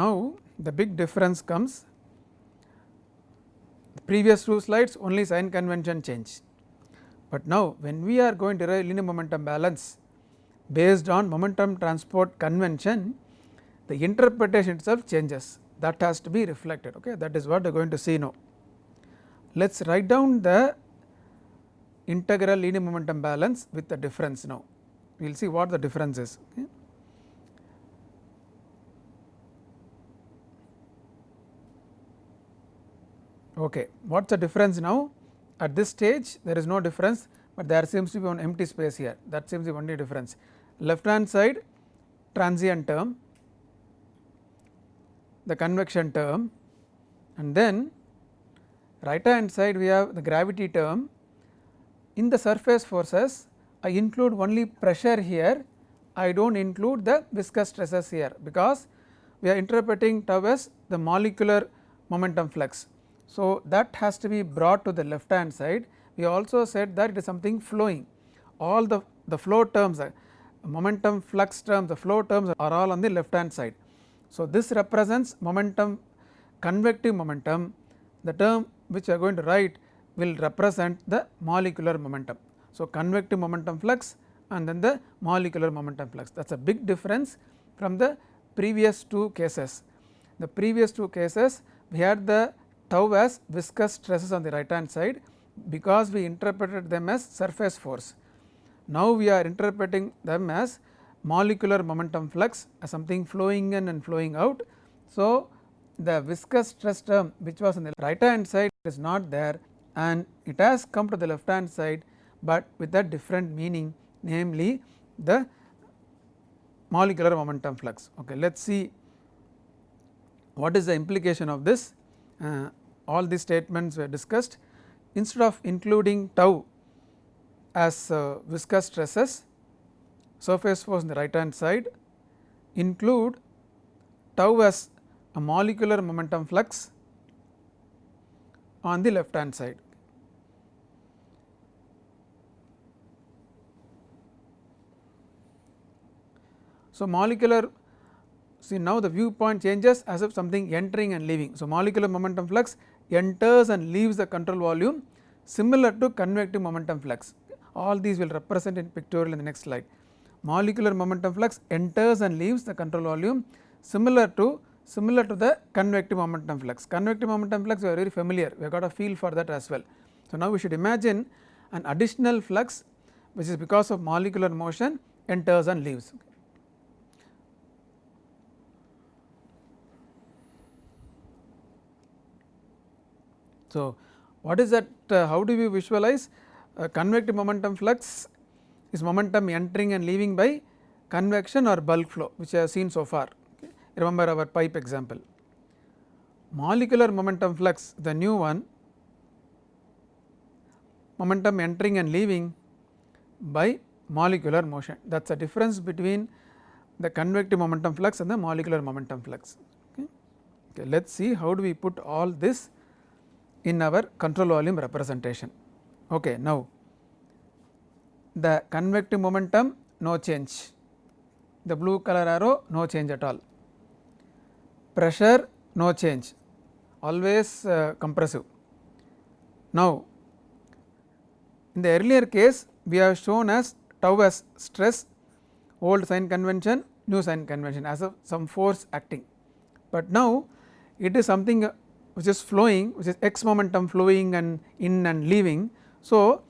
now the big difference comes. The previous 2 slides only sign convention change, but now when we are going to derive linear momentum balance based on momentum transport convention, the interpretation itself changes, that has to be reflected. Okay, that is what we are going to see now. Let us write down the integral linear momentum balance with the difference now. We will see what the difference is. Okay. Okay, what is the difference now? At this stage there is no difference, but there seems to be one empty space here, that seems to be only difference. Left hand side transient term, the convection term, and then right hand side we have the gravity term. In the surface forces I include only pressure here, I do not include the viscous stresses here, because we are interpreting tau as the molecular momentum flux. So, that has to be brought to the left hand side. We also said that it is something flowing, all the flow terms, momentum flux terms, the flow terms are all on the left hand side. So, this represents momentum, convective momentum. The term which we are going to write will represent the molecular momentum. So, convective momentum flux and then the molecular momentum flux, that is a big difference from the previous 2 cases. The previous 2 cases we had the tau as viscous stresses on the right hand side, because we interpreted them as surface force. Now, we are interpreting them as molecular momentum flux, as something flowing in and flowing out. So, the viscous stress term which was on the right hand side is not there, and it has come to the left hand side, but with a different meaning, namely the molecular momentum flux. Okay, let us see what is the implication of this. All these statements were discussed. Instead of including tau as viscous stresses, surface force on the right hand side, include tau as a molecular momentum flux on the left hand side. So, molecular, see now the viewpoint changes as if something entering and leaving. So, molecular momentum flux enters and leaves the control volume, similar to convective momentum flux. All these will represent in pictorial in the next slide. Molecular momentum flux enters and leaves the control volume, similar to the convective momentum flux. Convective momentum flux we are very familiar, we have got a feel for that as well. So, now we should imagine an additional flux which is because of molecular motion enters and leaves. So, what is that, how do we visualize? Convective momentum flux is momentum entering and leaving by convection or bulk flow, which I have seen so far. Okay. Remember our pipe example. Molecular momentum flux, the new one, momentum entering and leaving by molecular motion, that is the difference between the convective momentum flux and the molecular momentum flux. Okay. Okay, let us see how do we put all this in our control volume representation. Okay, now the convective momentum no change, the blue color arrow no change at all, pressure no change, always compressive. Now, in the earlier case we have shown as tau as stress, old sign convention, new sign convention as of some force acting, but now it is something which is flowing, which is x momentum flowing and in and leaving. So,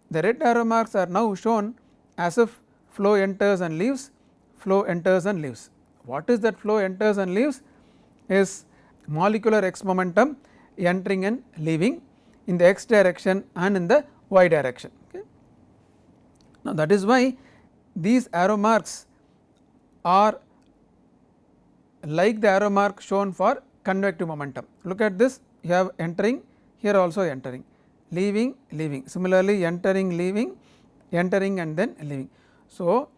the red arrow marks are now shown as if flow enters and leaves, flow enters and leaves. What is that flow enters and leaves? Is molecular x momentum entering and leaving in the x direction and in the y direction. Okay. Now, that is why these arrow marks are like the arrow mark shown for convective momentum. Look at this, you have entering, here also entering, leaving, leaving, similarly entering, leaving, entering and then leaving. So,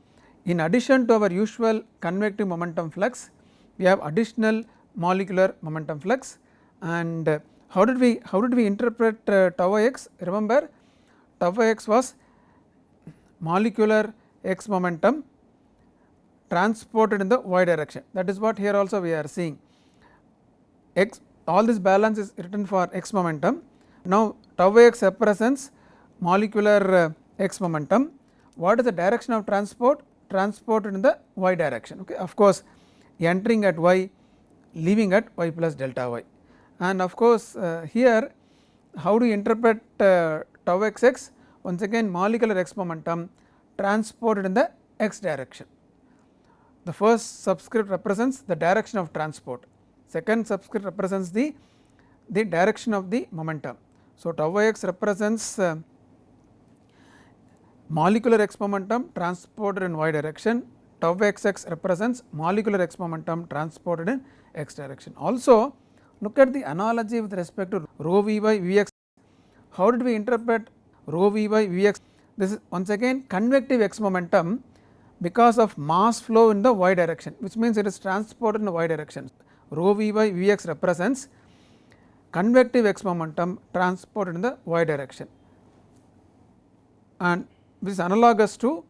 in addition to our usual convective momentum flux, we have additional molecular momentum flux. And how did we interpret tau x? Remember, tau x was molecular x momentum transported in the y direction, that is what here also we are seeing. x, all this balance is written for x momentum. Now tau x represents molecular x momentum. What is the direction of transport? Transport in the y direction, okay. Of course entering at y, leaving at y plus delta y, and of course here how do you interpret tau x? Once again molecular x momentum transported in the x direction. The first subscript represents the direction of transport, second subscript represents the direction of the momentum. So tau x represents molecular x momentum transported in y direction, tau xx represents molecular x momentum transported in x direction. Also look at the analogy with respect to rho v by Vx. How did we interpret rho v by Vx? This is once again convective x momentum because of mass flow in the y direction, which means it is transported in the y direction. Rho v by Vx represents convective x momentum transported in the y direction, and this is analogous to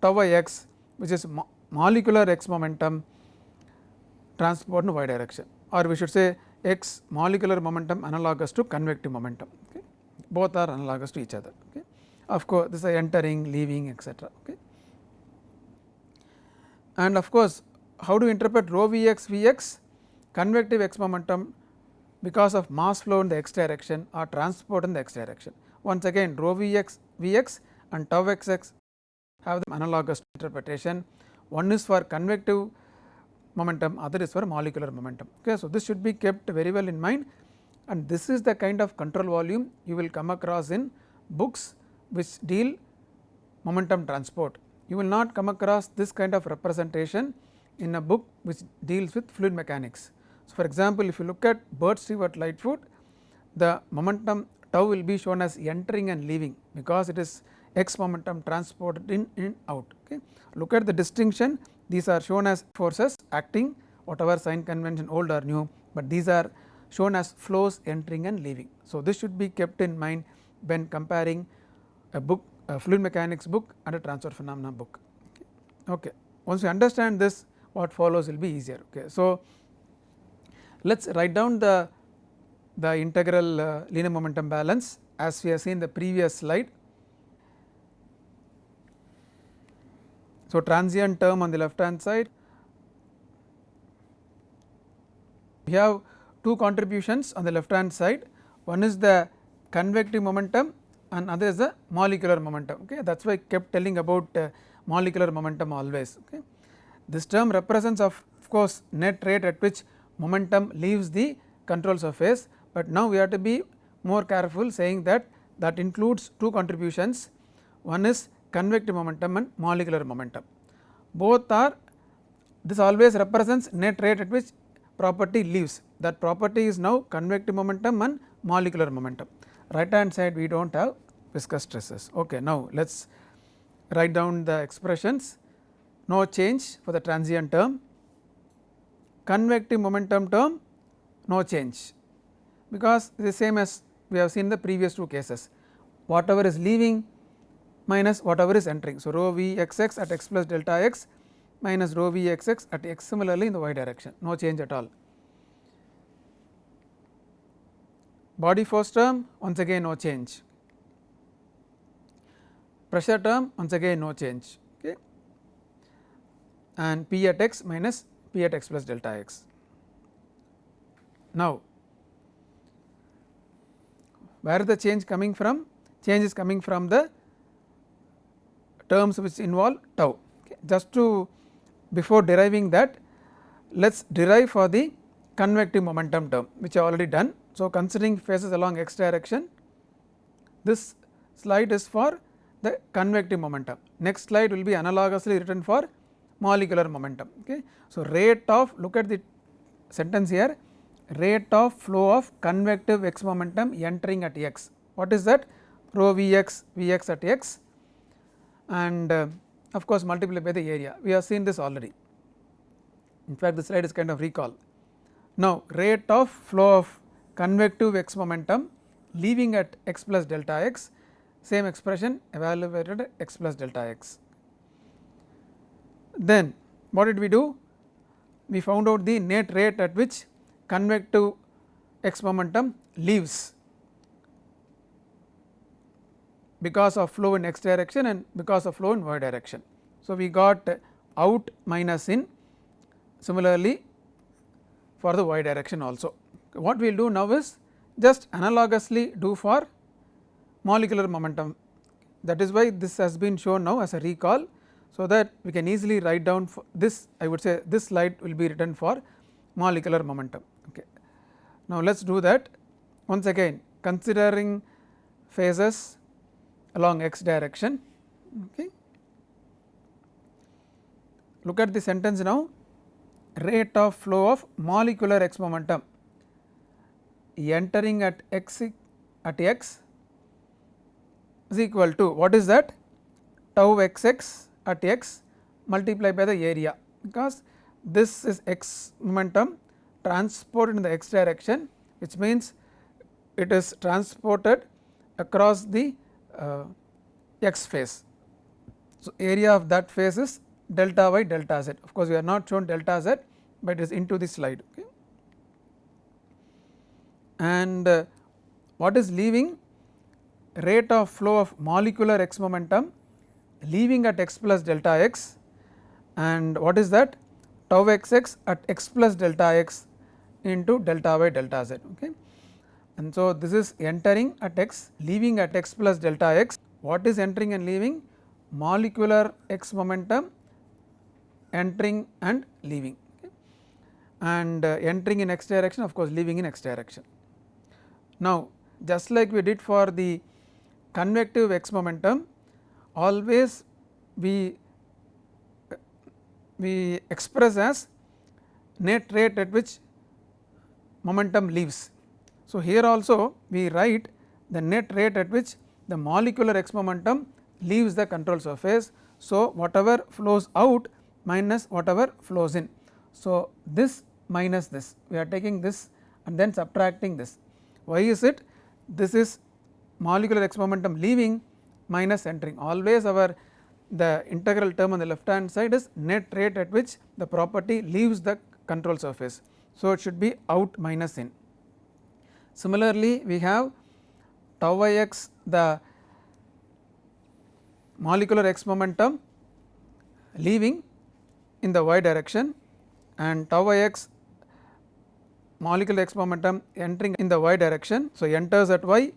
tau x, which is molecular x momentum transported in y direction, or we should say x molecular momentum analogous to convective momentum, okay. Both are analogous to each other, okay. Of course this is entering, leaving, etc., okay. And of course how do you interpret rho Vx Vx? Convective x momentum because of mass flow in the x direction or transport in the x direction. Once again rho Vx Vx and tau xx have the analogous interpretation. One is for convective momentum, other is for molecular momentum, okay. So this should be kept very well in mind, and this is the kind of control volume you will come across in books which deal momentum transport. You will not come across this kind of representation in a book which deals with fluid mechanics. So for example, if you look at Bird-Stewart Lightfoot, the momentum tau will be shown as entering and leaving because it is x momentum transported in out, okay. Look at the distinction, these are shown as forces acting, whatever sign convention old or new, but these are shown as flows entering and leaving. So this should be kept in mind when comparing a book, a fluid mechanics book and a transfer phenomena book, okay. Once you understand this, what follows will be easier, okay. So let us write down the integral linear momentum balance as we have seen in the previous slide. So transient term on the left hand side, we have two contributions on the left hand side, one is the convective momentum and other is the molecular momentum, okay. That is why I kept telling about molecular momentum always, okay. This term represents of course net rate at which momentum leaves the control surface, but now we have to be more careful saying that that includes two contributions, one is convective momentum and molecular momentum. Both are, this always represents net rate at which property leaves, that property is now convective momentum and molecular momentum. Right hand side we do not have viscous stresses, okay. Now let us write down the expressions. No change for the transient term, convective momentum term no change because it is same as we have seen the previous two cases, whatever is leaving minus whatever is entering. So rho v xx at x plus delta x minus rho v xx at x similarly in the y direction, no change at all. Body force term once again no change, pressure term once again no change, okay, and P at x minus P at x plus delta x. Now where is the change coming from? Change is coming from the terms which involve tau, okay. Just to before deriving that, let us derive for the convective momentum term which I have already done. So considering phases along x direction, this slide is for the convective momentum, next slide will be analogously written for molecular momentum, okay. So rate of, look at the sentence here, rate of flow of convective x momentum entering at x, what is that? Rho Vx Vx at x, and of course multiplied by the area, we have seen this already, in fact this slide is kind of recall. Now rate of flow of convective x momentum leaving at x plus delta x, same expression evaluated at x plus delta x. Then what did we do? We found out the net rate at which convective x momentum leaves because of flow in x direction and because of flow in y direction. So, we got out minus in, similarly for the y direction also. What we will do now is just analogously do for molecular momentum, that is why this has been shown now as a recall. So, that we can easily write down for this, I would say this slide will be written for molecular momentum. Okay. Now, let us do that once again, considering phases along x direction. Okay. Look at the sentence now, rate of flow of molecular x momentum entering at x is equal to, what is that, tau xx at x multiplied by the area, because this is x momentum transported in the x direction, which means it is transported across the x phase. So, area of that phase is delta y delta z. Of course, we are not shown delta z, but it is into the slide. Okay. And what is leaving, rate of flow of molecular x momentum leaving at x plus delta x, and what is that, tau xx at x plus delta x into delta y delta z. Okay. And so, this is entering at x, leaving at x plus delta x. What is entering and leaving? Molecular x momentum entering and leaving, okay. And entering in x direction, of course, leaving in x direction. Now, just like we did for the convective x momentum, always we express as net rate at which momentum leaves. So, here also we write the net rate at which the molecular x momentum leaves the control surface. So, whatever flows out minus whatever flows in. So, this minus this, we are taking this and then subtracting this. Why is it? This is molecular x momentum leaving minus entering, always the integral term on the left hand side is net rate at which the property leaves the control surface. So, it should be out minus in. Similarly, we have tau ix, the molecular x momentum leaving in the y direction, and tau ix molecular x momentum entering in the y direction. So, enters at y,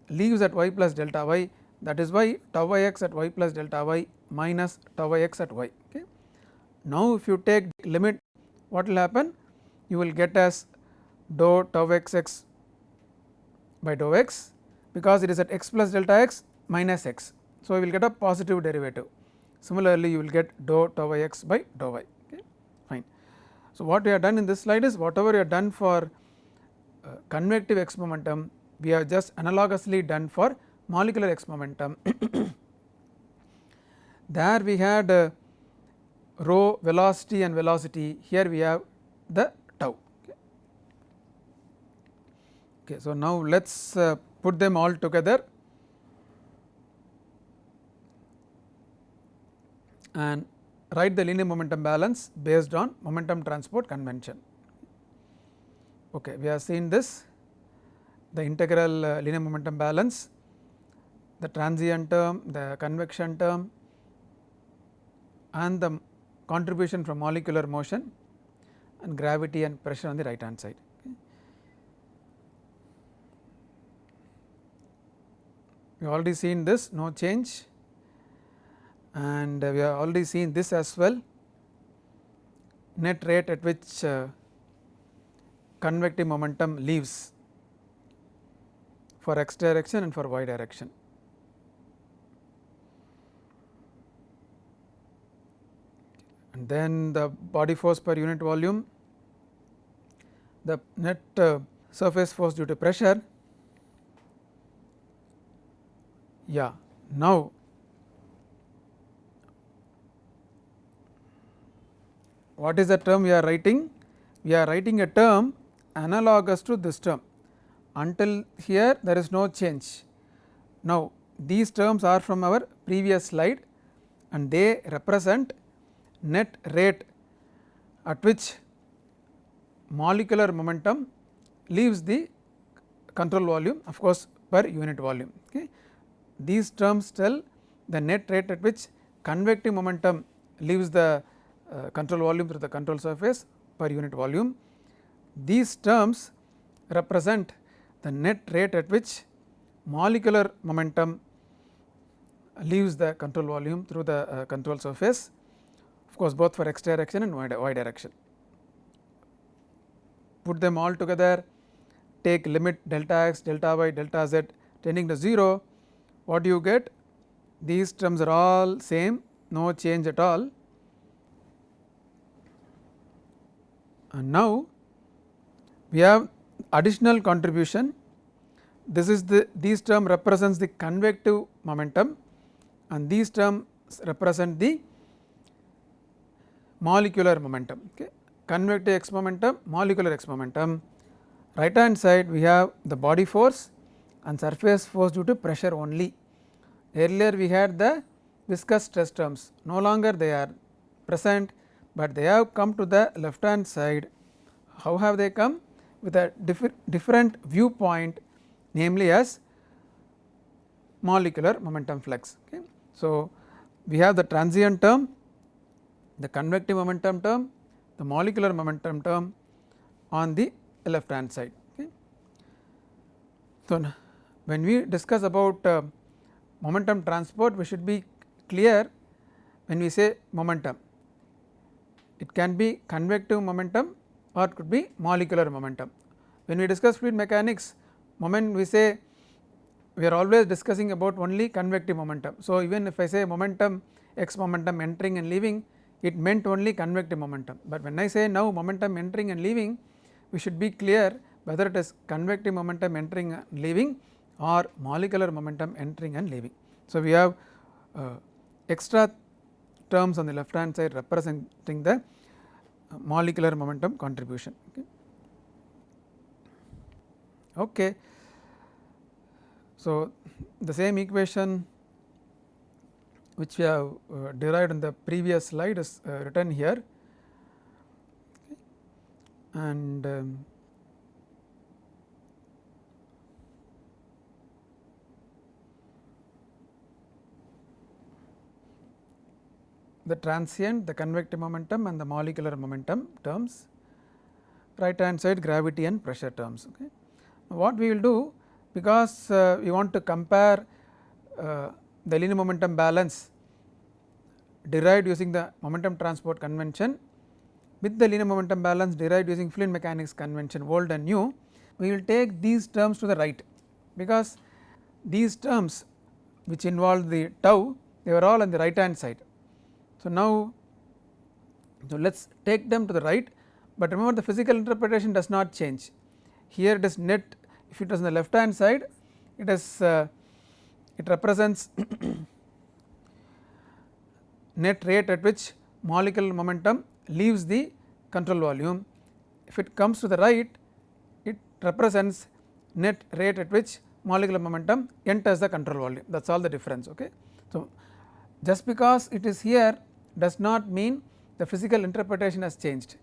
leaves at y plus delta y, that is why tau ix at y plus delta y minus tau ix at y. Okay. Now, if you take limit, what will happen? You will get as dou tau xx by dou x, because it is at x plus delta x minus x. So, we will get a positive derivative. Similarly, you will get dou tau x by dou y. Okay. Fine. So, what we have done in this slide is whatever we have done for convective x momentum, we have just analogously done for molecular x momentum. There we had rho velocity and velocity, here we have the tau. Okay. So, now let us put them all together and write the linear momentum balance based on momentum transport convention. Okay. We have seen this, the integral linear momentum balance, the transient term, the convection term, and the contribution from molecular motion and gravity and pressure on the right hand side. Okay. We have already seen this, no change, and we have already seen this as well, net rate at which convective momentum leaves for x direction and for y direction. And then the body force per unit volume, the net surface force due to pressure. Yeah. Now, what is the term we are writing? We are writing a term analogous to this term. Until here there is no change. Now, these terms are from our previous slide and they represent net rate at which molecular momentum leaves the control volume, of course per unit volume. Okay. These terms tell the net rate at which convective momentum leaves the control volume through the control surface per unit volume. These terms represent the net rate at which molecular momentum leaves the control volume through the control surface, of course both for x direction and y direction. Put them all together, take limit delta x, delta y, delta z tending to 0, what do you get? These terms are all same, no change at all. And now we have additional contribution. This is these term represents the convective momentum and these terms represent the molecular momentum. Okay. Convective x momentum, molecular x momentum. Right hand side we have the body force and surface force due to pressure only. Earlier we had the viscous stress terms, no longer they are present, but they have come to the left hand side. How have they come? With a different viewpoint, namely as molecular momentum flux. Okay. So, we have the transient term, the convective momentum term, the molecular momentum term on the left hand side. Okay. So, when we discuss about momentum transport, we should be clear when we say momentum. It can be convective momentum or it could be molecular momentum. When we discuss fluid mechanics, moment we say we are always discussing about only convective momentum. So, even if I say momentum x momentum entering and leaving, it meant only convective momentum, but when I say now momentum entering and leaving, we should be clear whether it is convective momentum entering and leaving or molecular momentum entering and leaving. So, we have extra terms on the left hand side representing the molecular momentum contribution. Okay. So, the same equation which we have derived in the previous slide is written here, and the transient, the convective momentum and the molecular momentum terms, right hand side gravity and pressure terms. Okay. What we will do, because we want to compare the linear momentum balance derived using the momentum transport convention with the linear momentum balance derived using fluid mechanics convention old and new, we will take these terms to the right, because these terms which involve the tau, they were all on the right hand side. So, now let us take them to the right, but remember the physical interpretation does not change. Here it is net, if it was on the left hand side, it is it represents net rate at which molecular momentum leaves the control volume. If it comes to the right, it represents net rate at which molecular momentum enters the control volume, that is all the difference. Okay. So, just because it is here does not mean the physical interpretation has changed,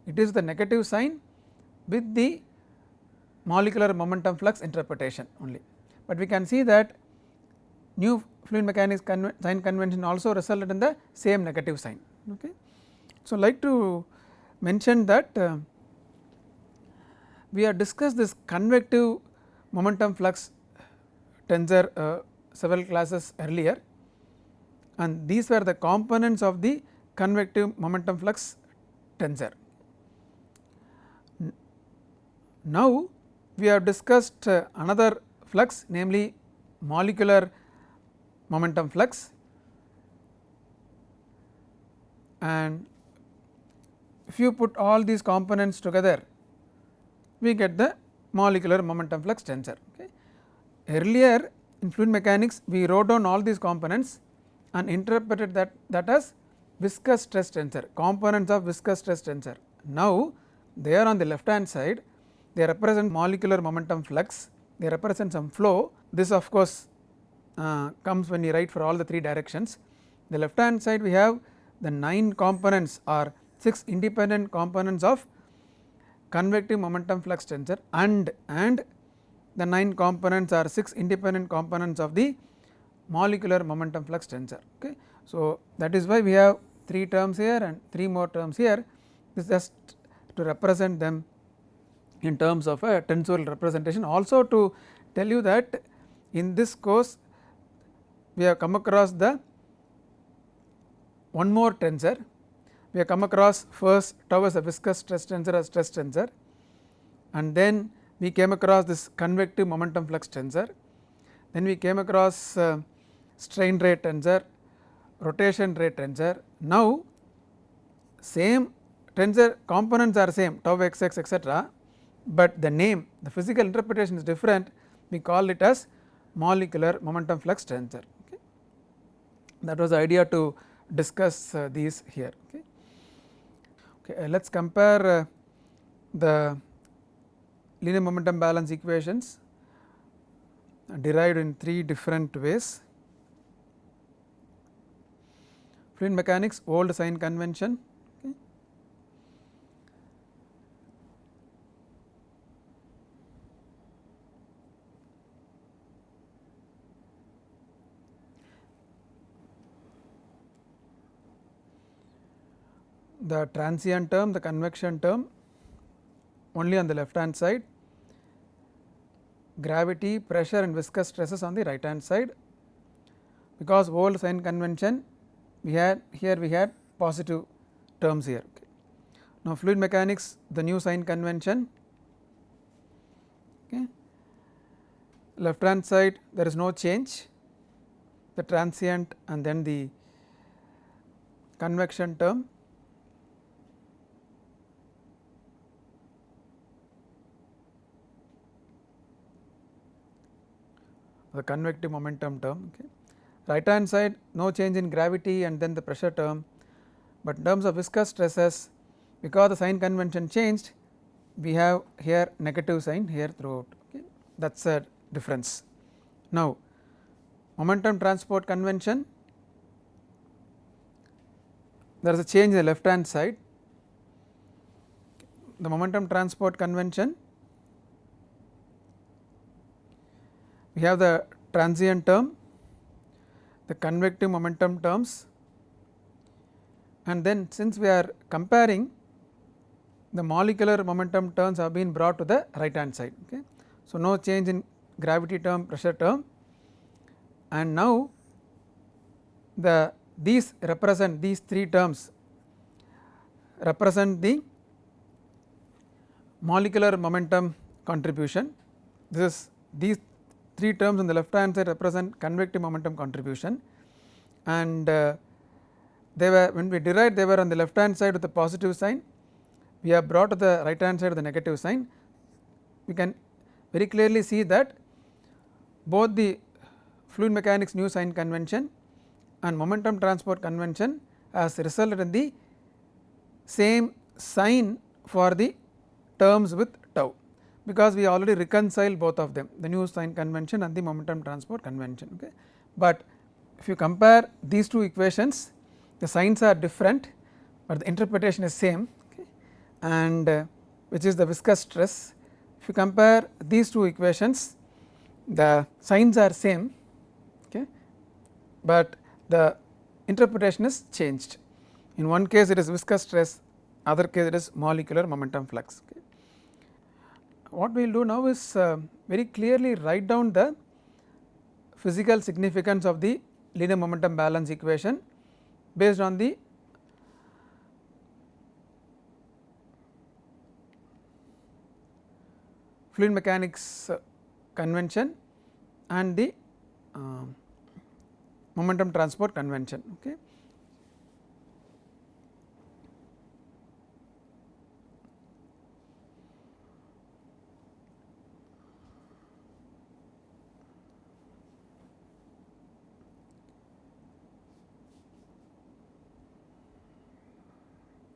it is the negative sign with the molecular momentum flux interpretation only, but we can see that new fluid mechanics sign convention also resulted in the same negative sign. Okay. So, like to mention that we have discussed this convective momentum flux tensor several classes earlier, and these were the components of the convective momentum flux tensor. Now, we have discussed another flux, namely molecular momentum flux, and if you put all these components together, we get the molecular momentum flux tensor. Okay. Earlier in fluid mechanics, we wrote down all these components and interpreted that as viscous stress tensor, components of viscous stress tensor. Now, they are on the left hand side, they represent molecular momentum flux, they represent some flow. This of course comes when you write for all the three directions. The left hand side we have the 9 components or 6 independent components of convective momentum flux tensor and the 9 components or 6 independent components of the molecular momentum flux tensor. Okay. So, that is why we have 3 terms here and 3 more terms here. This is just to represent them in terms of a tensorial representation, also to tell you that in this course we have come across the one more tensor. We have come across first tau as a viscous stress tensor as stress tensor, and then we came across this convective momentum flux tensor, then we came across strain rate tensor, rotation rate tensor. Now same tensor components are same tau xx etc., but the name, the physical interpretation is different. We call it as molecular momentum flux tensor. Okay. That was the idea to discuss these here. Okay. Okay, let us compare the linear momentum balance equations derived in 3 different ways. Fluid mechanics, old sign convention. Okay. The transient term, the convection term only on the left hand side, gravity, pressure and viscous stresses on the right hand side. Because old sign convention we had here, we had positive terms here. Okay. Now fluid mechanics, the new sign convention. Okay. Left hand side there is no change, the transient and then the convection term. The convective momentum term. Okay. Right hand side no change in gravity and then the pressure term, but in terms of viscous stresses, because the sign convention changed, we have here negative sign here throughout. Okay. That is a difference. Now momentum transport convention, there is a change in the left hand side. The momentum transport convention, we have the transient term, the convective momentum terms, and then since we are comparing, the molecular momentum terms have been brought to the right hand side. Okay. So no change in gravity term, pressure term, and now these represent, these 3 terms represent the molecular momentum contribution. This is, these 3 terms on the left hand side represent convective momentum contribution, and they were, when we derived, they were on the left hand side with the positive sign. We have brought to the right hand side with the negative sign. We can very clearly see that both the fluid mechanics new sign convention and momentum transport convention has resulted in the same sign for the terms with tau, because we already reconciled both of them, the new sign convention and the momentum transport convention. Okay. But if you compare these 2 equations, the signs are different, but the interpretation is same. Okay. And which is the viscous stress. If you compare these 2 equations, the signs are same, okay, but the interpretation is changed. In one case it is viscous stress, other case it is molecular momentum flux. Okay. What we will do now is very clearly write down the physical significance of the linear momentum balance equation based on the fluid mechanics convention and the momentum transport convention. Okay.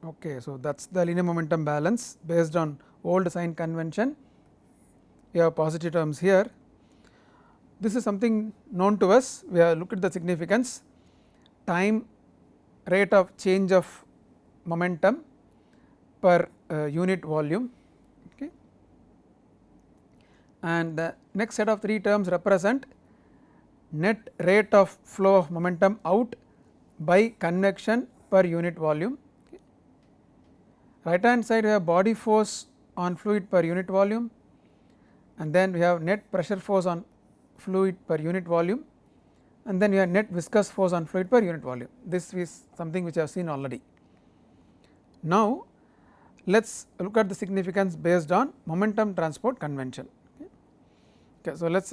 Okay, so that is the linear momentum balance based on old sign convention. We have positive terms here. This is something known to us. We have looked at the significance, time rate of change of momentum per unit volume. and the next set of 3 terms represent net rate of flow of momentum out by convection per unit volume. Right hand side we have body force on fluid per unit volume, and then we have net pressure force on fluid per unit volume, and then we have net viscous force on fluid per unit volume. This is something which I have seen already. Now, let us look at the significance based on momentum transport convention. Okay. So, let us